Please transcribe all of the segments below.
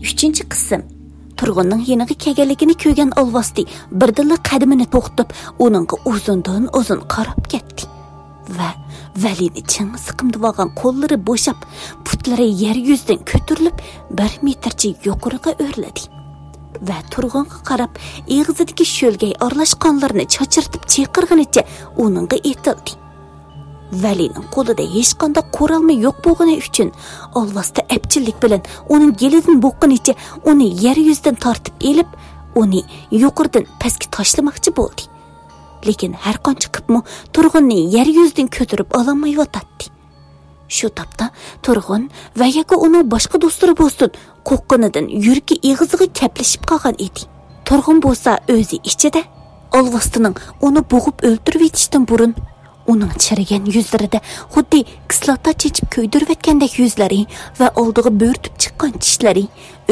3-chi qism. Turg'unning yeniga kelganligini ko'rgan Olvasti birdilla qadamini to'xtatib, uningga uzun qarab ketdi. Va Valini ching siqimdi olgan qo'llari bo'shab, putlari yer yuzidan ko'tarilib 1 metrcha yuqoriga o'rladi. Va Turg'unga qarab, eg'izidagi sho'lgay aralashqanlarni chochirtib chaqirganicha uningga etildi. Valining qo'lida hech qanday qurolmi yo'q bo'lgani uchun Olvasti epchillik bilan uning gelidan bo'qqanicha uni yer yuzidan tortib elib, uni yuqoridan pastga tashlamoqchi bo'ldi. Lekin har qancha qilibmi Turg'unni yer yuzidan ko'tarib ololmay yotadi. Shu topda Turg'un va yoki uning boshqa do'stlari bo'lsin, qo'qqinidan yuragi eg'iziga kaplashib qolgan edi. Turg'un bo'lsa o'zi ichida Olvastining uni bo'g'ib o'ldirib etishdan burun uning chirigan yuzlarida xuddi kislota chechib ko'ydirib etgandek yuzlari va oldiga bo'rtib chiqqan tishlari,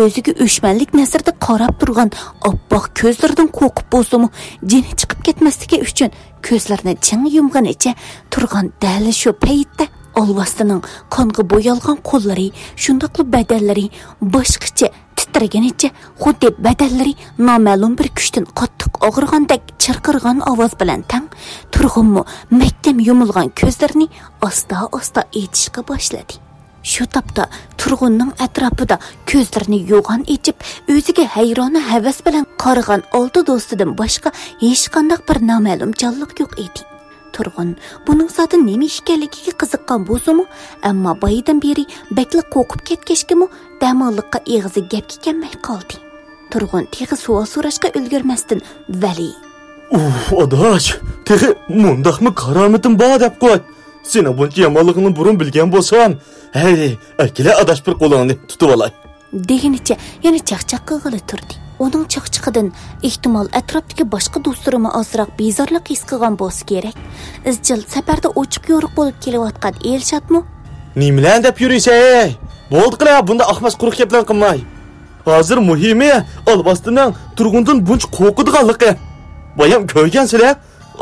o'ziga o'shmanlik nazarda qarab turgan oppoq ko'zlaridan qo'rqib bo'lsa-mu, jini chiqib ketmasligi uchun ko'zlarini ching yumganicha turgan dal shu paytda Olvastining qonga bo'yalgan qo'llari, shundoqli badallari boshqacha titraganicha, xuddi badallari noma'lum bir kuchdan qattiq og'irgandek chirqirgan ovoz bilan tang Turg'unmi mahkam yumilgan ko'zlarini asta-asta etishga boshladi. Shu topda Turg'unning atrofida ko'zlarini yo'g'on echib, o'ziga hayrona havas bilan qaragan olti do'stidan boshqa hech qanday bir noma'lum jonliq yo'q edi. Turg'un buning zoti nima ekanligiga qiziqqan bo'lsa-mu, ammo boyidan beri bakli qo'rqib ketgachgimi damonliqqa eg'izi gapga kelmay qoldi. Turg'un teg'i savol so'rashga ulgurmasdan Vali: "Adash, teg'i mundaqmi karomatim bor deb qo'y. Seni buncha yomonligini burun bilgan bo'lsam, hey, akila adash bir qo'lingni tutib olay." Deganicha yana chaqchaq qilg'ili turdi. Uning chaqchiqidan ehtimol atrofdagi boshqa do'stlarimi ozroq bezorlik his qilgan bo'lsa kerak. Izchil safarda ochiq yo'riq bo'lib kelayotgan Elshatmi? "Nimalar deb yuraysan? Bo'ldi qila, bunda ahmas quruq gaplar qilmay. Hozir muhimi Olvastining Turg'undan bunch qo'rqadiganligi. Bayam ko'rgansizlar,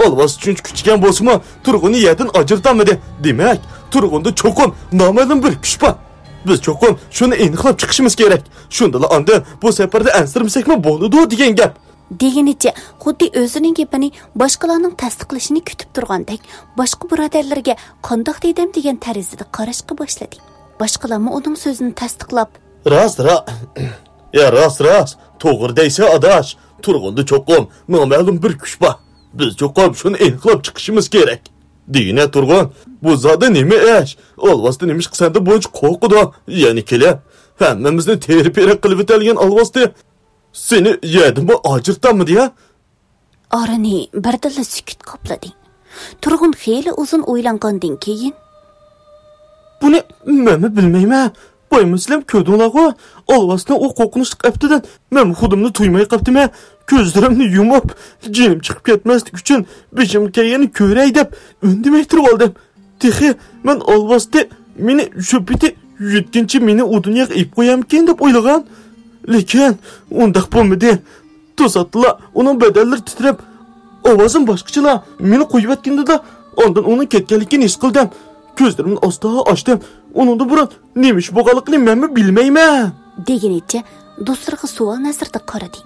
Olvasti chunki kuchgan bo'lsa-mu, Turg'unni yerdan ajirtamadi. Demak, Turg'unda cho'qin noma'lum bir kuch bor. Biz cho'qin shuni aniqlab chiqishimiz kerak. Shunda anda bu safarda ansirmasakmi bo'ladi degan gap. Deganicha xuddi o'zining gapini boshqalarning tasdiqlashini kutib turgandek, boshqa birodarlarga qandoq dedim degan tarzida qarashga boshladi. Boshqalarmi uning so'zini tasdiqlab, "Rost. Ya rost. To'g'ri deysa adash, Turg'unda cho'qin noma'lum bir kuch bor. Biz cho'qin shuni aniqlab chiqishimiz kerak." Deyine Turg'un, bu zada nima ish? Olvasti nima qilsanda buncha qo'rqidi. Ya'ni kelib, hammamizni terip-erak qilib o'talgan Olvasti seni yerdimi ajirtammi deya? Orani birdilla sukut qopladi. Turg'un xeyli uzun o'ylangandan keyin, "Buni men bilmayman. Boymuslim ko'rdinglar-ku. Olvasti o qo'rqinchli aptidan men xudimni tuymay qaptime. Ko'zlarimni yumib, jinim chiqib ketmaslik uchun beshim kayani ko'ray deb indamay turib oldim. Texi men Olvasti meni shupiti yutguncha meni u dunyoga ip qo'yamken deb o'ylagan. Lekin undaq bo'lmadi. To'satla uning badallari titrab, ovozim boshqachalar meni qo'yib atganda ondan uning ketganligini his qildim. Ko'zlarimni asta ochdim. Uningda burun nima ish bo'lganligini men bilmayman." Deganicha do'stlariga savol nazarda qaradi.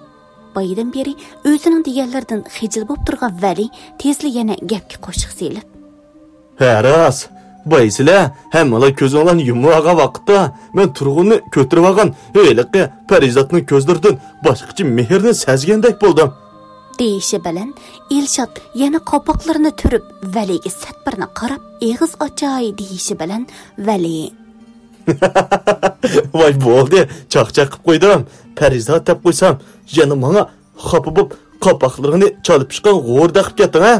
Boyidan beri o'zining deganlaridan xijil bo'lib turgan Vali tezli yana gapga qo'shiq selib, "Haras, boysizlar, hammalar ko'zinglarni yummagan vaqtda men Turg'unni ko'tarib olgan heliqi Parizatning ko'zlaridan boshqacha mehrni sezgandek bo'ldim." deyishi bilan Elshot yana qopoqlarini turib Valiga satparni qarab, eg'iz ochay deyishi bilan Vali: "Voy bo'ldi, chaqchaq qilib qo'ydim. Parizat deb qo'ysam, yana menga xafa bo'lib qopoqlarini chalib chiqqan g'o'rda qilib ketding ha?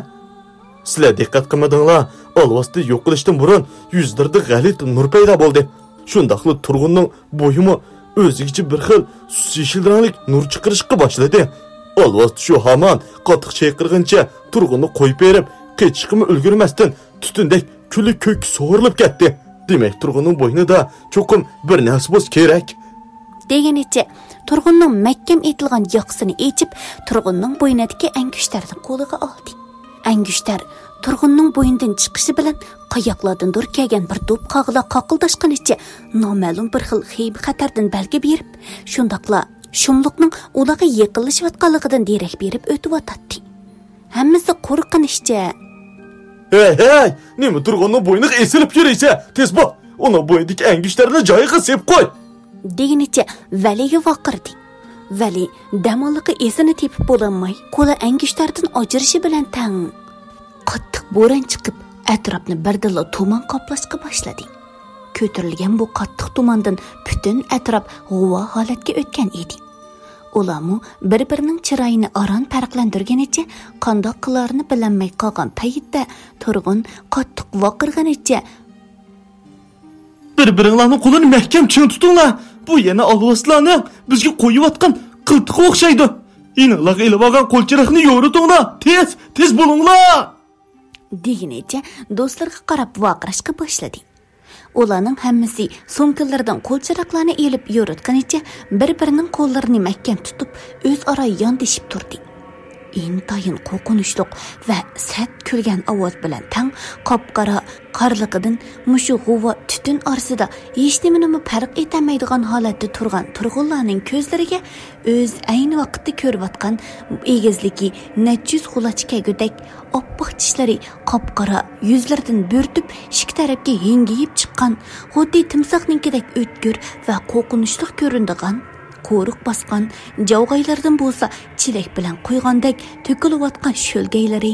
Sizlar diqqat qilmadinglar. Olvasti yo'q qilishdan burun yuzlarida g'alit nur paydo bo'ldi. Shundaqli Turg'unning bo'yimi o'zigacha bir xil yeshil rangli nur chiqarishga boshladi. Olvasti shu hamon qattiq chayqirgancha Turg'unni qo'yib berib, qechishga ulgurmasdan tutundek kuli ko'k so'rilib ketdi. Demak, Turg'unning bo'ynida cho'qim bir narsa bo'lish kerak." Deganicha Turg'unning mahkam etilgan yoqasini echib, Turg'unning bo'ynidagi angushtarni qo'liga oldi. Angushtar turg'unning bo'yindan chiqishi bilan qayoqlardan dur kelgan bir do'p qag'ila qaqildashganicha noma'lum bir xil xeyb xatardan balgi berib, shundaqla shumliqning ularga yaqinlashayotganligidan derak berib o'tib hammasi qo'rqinishcha. Hey, nima turg'unning bo'yniga esilib yuraysa, tez bo'l. Uni bo'yidagi angishlarni joyiga sep qo'y. Deginicha Valiga vaqirdi. Vali damolliqi esini tepib bo'lolmay, qo'li angishlardan ajrishi bilan tang. Qattiq bo'ron chiqib, atrofni birdilla tuman qoplashga boshladi. Ko'tarilgan bu qattiq tumandan butun atrof g'uvo holatga o'tgan edi. Ularmu bir-birining chiroyini aron farqlantirganicha, qandoq qilarini bilolmay qolgan paytda turg'un qattiq vaqirganicha bir-biringlarning qo'lini mahkam ching tutinglar. Bu yana alvoslarni bizga qo'yib-atgan qiltiqqa o'xshaydi. Ininglarga ilib olgan qo'lchiroqni yo'ritinglar. Tez bo'linglar. Deginicha do'stlarga qarab vaqirashga boshladi. Ularning hammasi so'mkalardan qo'lchiroqlarni elib yo'ritganicha bir-birining qo'llarini mahkam tutib, o'zaro yondashib turdi. Intayin qo'rqinchliq va sat kulgan ovoz bilan tang qop-qora qarliqidan mushu g'uva tutun orasida hech nimani farq etmaydigan holatda turgan turg'unlarning ko'zlariga o'z ayni vaqtda ko'rayotgan egizligi najjus xulachka go'dak oppoq tishlari qop-qora yuzlaridan bo'rtib shik tarafga hengiyib chiqqan xuddi timsohninkidek o'tkir va qo'rqinchli ko'rinadigan qo'riq bosgan javg'aylardan bo'lsa chilak bilan qo'ygandek to'kilayotgan sho'lgaylari,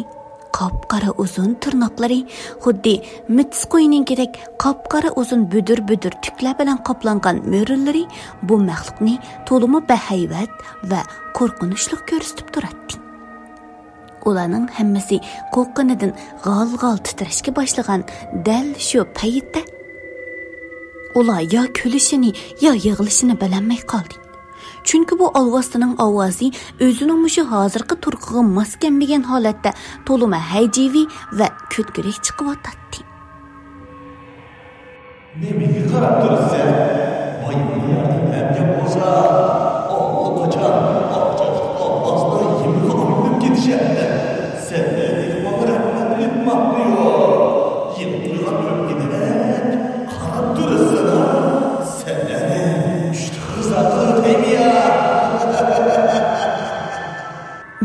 qop-qora uzun tirnoqlari, xuddi mitis qo'yninkidek qop-qora uzun budur-budur tuklar bilan qoplangan mo'rillari bu maxluqni to'limi bahayvat va qo'rqinchli ko'rsatib turadi. Ularning hammasi qo'rqinidan g'al-g'al titrashga boshlagan dal shu paytda ular yo kulishini yo yig'lashini bilolmay qoldi. Chunki bu alvosning ovozi o'zining mushu hozirgi turqiga mos kelmagan holatda to'lima hayjiviy va ko'tkirik chiqyotdi. Nimaga qarab turibsan? Voyimni yordam bo'lsa, Alloh qachon Allohning yemiga olib ketishadi. Sen nega etmoqni yo'q? Yem qo'ygan o'pkada qarab turibsan. Senlarni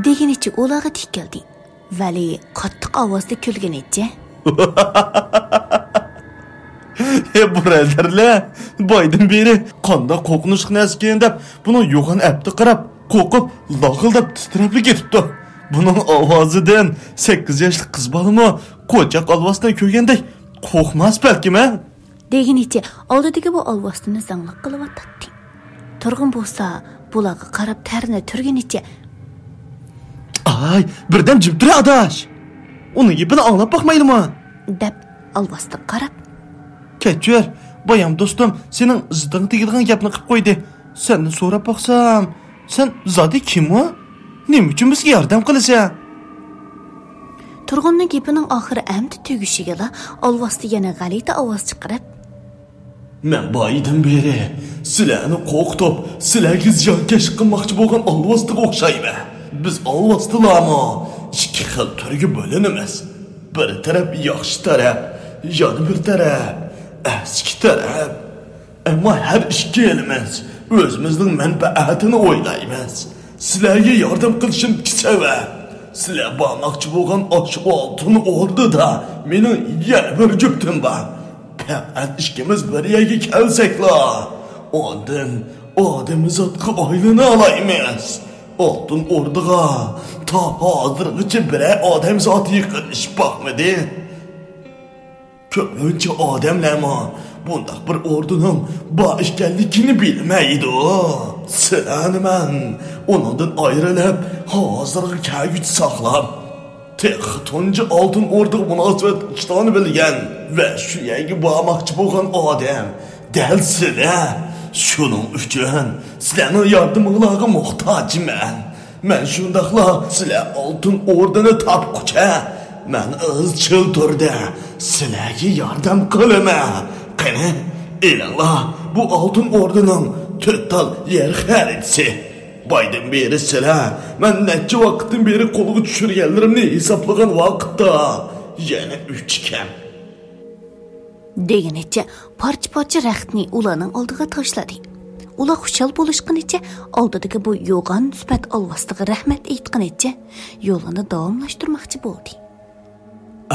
deginicha ularga tikildi. Vali qattiq ovozda kulganicha Birodarlar, boydan beri qanday qo'rqinchli narsa deb buni yo'g'on apti qarab, qo'rqib, lag'ildab titrab ketibdi. Buning ovozidan 8 yoshli qiz bolami qo'chaq olvosdan ko'rgandek qo'rqmas balkim-a? Deginicha oldidagi bu olvosni zangliq qilyotdi. Turg'un bo'lsa, bularga qarab tarni turganicha Ay, birdan jim tur adash. Uni gapini anglab boqmaydimi? deb olvosdan qarab Kechir, boyam do'stim, sening ziding tegadigan gapni qilib qo'ydi. Sendan so'rab boqsam, sen zodi kim-o? Nima uchun bizga yordam qilasan? Turg'unning gapining oxiri amdi tugishiga olvosda yana g'alati ovoz chiqarib Men boydan beri sizlarni qo'rqitib, sizlarga ziyonkesh qilmoqchi bo'lgan olvosga o'xshayman. Biz olvosdilarmi? Ikki xil turga bo'linamiz. Bir taraf yaxshi taraf, yana bir taraf eski taraf. Ammo har ikki elimiz o'zimizning manfaatini o'ylaymiz. Sizlarga yordam qilishim kisava. Sizlar bormoqchi bo'lgan ochiq oltin o'rnida mening yana bir juftim bor. Faqat ikkimiz bir yerga kelsaklar, ondan odamzodga oylana olaymiz. Oltin o'rniga ta hozirgacha bir odamzod yiqilishib boqmadi. Ko'pincha odamlarmi bundaq bir o'rdining bor ekanligini bilmaydi. Sizlarni men undan ayrilib hozirgi kayut saqlab tunji oltin o'rdiga munosabat qilishni bilgan va shu yerga bormoqchi bo'lgan odam dal sizlar. Shuning uchun sizlarning yordamingizga muhtojman. Men shundaqla sizlar oltin o'rdini topqucha men izchil turda sizlarga yordam qilaman. Qani, elinglar bu oltin o'rdining to'tal yer xaritasi. Boydan beri sizlar men necha vaqtdan beri qo'lga tushirganlarimni hisoblagan vaqtda yana 3 kam. Degenicha parcha-parcha rəxtni ularning oldiga tashladi. Ular xushal bo'lishqanicha oldidagi bu yo'g'on sifat olvastiga rahmat aytqanicha yo'lini davomlashtirmoqchi bo'ldi.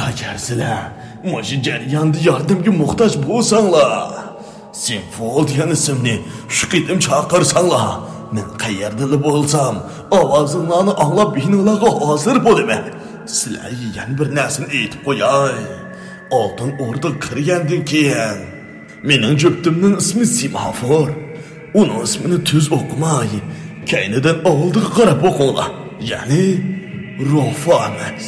Agar sizlar mana jarayonda yordamga muhtoj bo'lsanglar, Simfol degan ismni shu qidim chaqirsanglar, men qayerda bo'lsam, ovozinglarni anglab binolarga hozir bo'laman. Sizlarga yana bir narsani aytib qo'yay. Oltin O'rda kirgandan keyin mening juftimning ismi Semafor. Uning ismini tuz o'qimay, kaynidan oldiga qarab o'qinglar. Ya'ni Rofa emas.